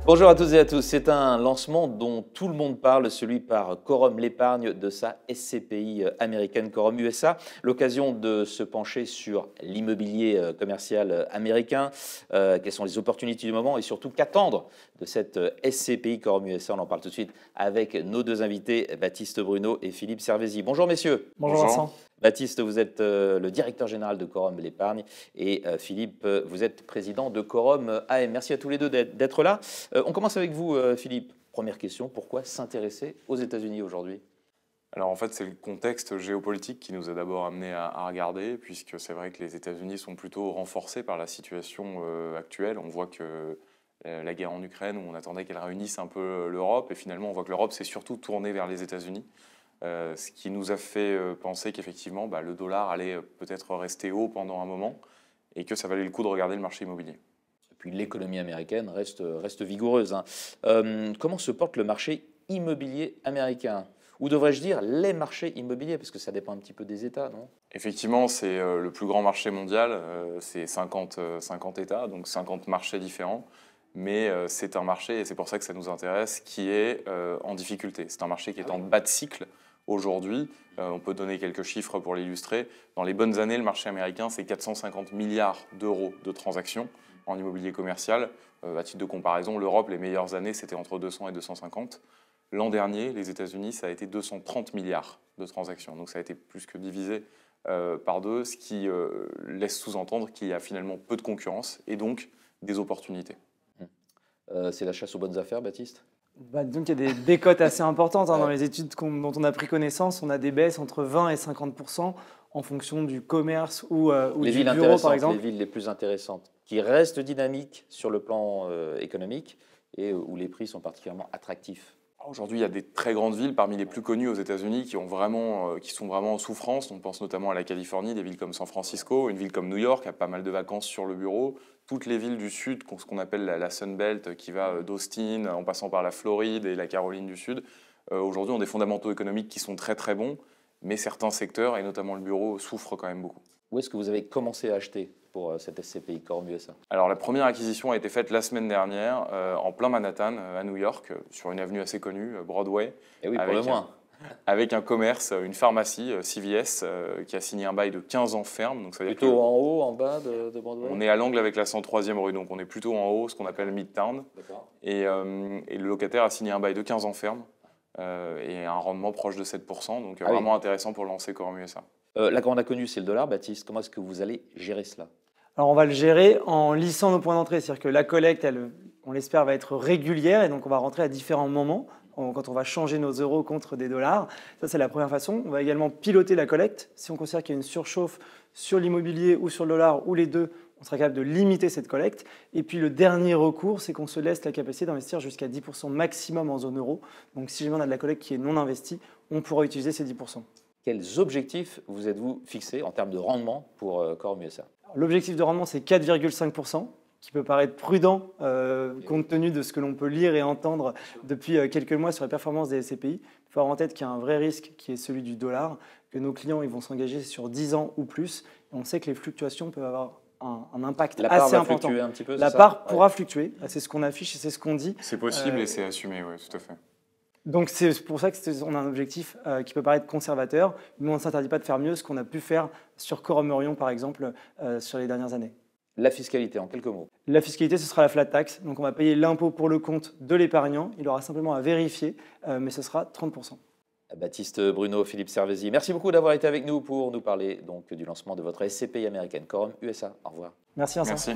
Bonjour à toutes et à tous, c'est un lancement dont tout le monde parle, celui par Quorum l'épargne de sa SCPI américaine Quorum USA. L'occasion de se pencher sur l'immobilier commercial américain, quelles sont les opportunités du moment et surtout qu'attendre de cette SCPI Quorum USA. On en parle tout de suite avec nos deux invités, Baptiste Bruno et Philippe Servézy. Bonjour messieurs. Bonjour Vincent. Baptiste, vous êtes le directeur général de Quorum l'épargne et Philippe, vous êtes président de Quorum AM. Merci à tous les deux d'être là. On commence avec vous, Philippe. Première question, pourquoi s'intéresser aux États-Unis aujourd'hui ? Alors en fait, c'est le contexte géopolitique qui nous a d'abord amené à regarder, puisque c'est vrai que les États-Unis sont plutôt renforcés par la situation actuelle. On voit que la guerre en Ukraine, où on attendait qu'elle réunisse un peu l'Europe, et finalement on voit que l'Europe s'est surtout tournée vers les États-Unis. Ce qui nous a fait penser qu'effectivement le dollar allait peut-être rester haut pendant un moment et que ça valait le coup de regarder le marché immobilier. Et puis l'économie américaine reste vigoureuse. Comment se porte le marché immobilier américain ? Ou devrais-je dire les marchés immobiliers, parce que ça dépend un petit peu des États, non ? Effectivement, c'est le plus grand marché mondial, c'est 50 États, donc 50 marchés différents. Mais c'est un marché, et c'est pour ça que ça nous intéresse, qui est en difficulté. C'est un marché qui est en bas de cycle aujourd'hui. On peut donner quelques chiffres pour l'illustrer. Dans les bonnes années, le marché américain, c'est 450 milliards d'euros de transactions en immobilier commercial. À titre de comparaison, l'Europe, les meilleures années, c'était entre 200 et 250. L'an dernier, les États-Unis, ça a été 230 milliards de transactions. Donc ça a été plus que divisé par deux, ce qui laisse sous-entendre qu'il y a finalement peu de concurrence et donc des opportunités. C'est la chasse aux bonnes affaires, Baptiste ? Donc il y a des décotes assez importantes dans les études dont on a pris connaissance. On a des baisses entre 20 et 50% en fonction du commerce ou du bureau, par exemple. Les villes les plus intéressantes, qui restent dynamiques sur le plan économique et où les prix sont particulièrement attractifs. Aujourd'hui, il y a des très grandes villes, parmi les plus connues aux États-Unis, qui sont vraiment en souffrance. On pense notamment à la Californie, des villes comme San Francisco, une ville comme New York a pas mal de vacances sur le bureau. Toutes les villes du Sud, ce qu'on appelle la Sun Belt, qui va d'Austin en passant par la Floride et la Caroline du Sud, aujourd'hui ont des fondamentaux économiques qui sont très très bons, mais certains secteurs, et notamment le bureau, souffrent quand même beaucoup. Où est-ce que vous avez commencé à acheter pour cette SCPI Quorum USA ? Alors la première acquisition a été faite la semaine dernière, en plein Manhattan, à New York, sur une avenue assez connue, Broadway. Et oui, pour le moins. Avec un commerce, une pharmacie, CVS, qui a signé un bail de 15 ans ferme. Donc ça veut dire plutôt en haut, en bas de Broadway ? On est à l'angle avec la 103e rue, donc on est plutôt en haut, ce qu'on appelle Midtown. Et le locataire a signé un bail de 15 ans ferme et un rendement proche de 7%, donc vraiment intéressant pour lancer Quorum USA. Là, quand on a connu, c'est le dollar, Baptiste. Comment est-ce que vous allez gérer cela ? Alors on va le gérer en lissant nos points d'entrée, c'est-à-dire que la collecte, on l'espère, va être régulière et donc on va rentrer à différents moments quand on va changer nos euros contre des dollars. Ça, c'est la première façon. On va également piloter la collecte. Si on considère qu'il y a une surchauffe sur l'immobilier ou sur le dollar ou les deux, on sera capable de limiter cette collecte. Et puis le dernier recours, c'est qu'on se laisse la capacité d'investir jusqu'à 10% maximum en zone euro. Donc si jamais on a de la collecte qui est non investie, on pourra utiliser ces 10%. Quels objectifs vous êtes-vous fixés en termes de rendement pour Quorum USA ? L'objectif de rendement, c'est 4,5%, qui peut paraître prudent compte tenu de ce que l'on peut lire et entendre depuis quelques mois sur les performances des SCPI. Il faut avoir en tête qu'il y a un vrai risque qui est celui du dollar, que nos clients ils vont s'engager sur 10 ans ou plus. Et on sait que les fluctuations peuvent avoir un impact assez important. Fluctuer un petit peu, la part pourra fluctuer, c'est ce qu'on affiche et c'est ce qu'on dit. C'est possible et c'est assumé, oui, tout à fait. Donc c'est pour ça qu'on a un objectif qui peut paraître conservateur, mais on ne s'interdit pas de faire mieux, ce qu'on a pu faire sur Quorum Orion par exemple sur les dernières années. La fiscalité, en quelques mots. La fiscalité, ce sera la flat tax, donc on va payer l'impôt pour le compte de l'épargnant, il aura simplement à vérifier, mais ce sera 30%. Baptiste Bruno, Philippe Servézy, merci beaucoup d'avoir été avec nous pour nous parler donc, du lancement de votre SCPI américaine Quorum USA. Au revoir. Merci Vincent. Merci.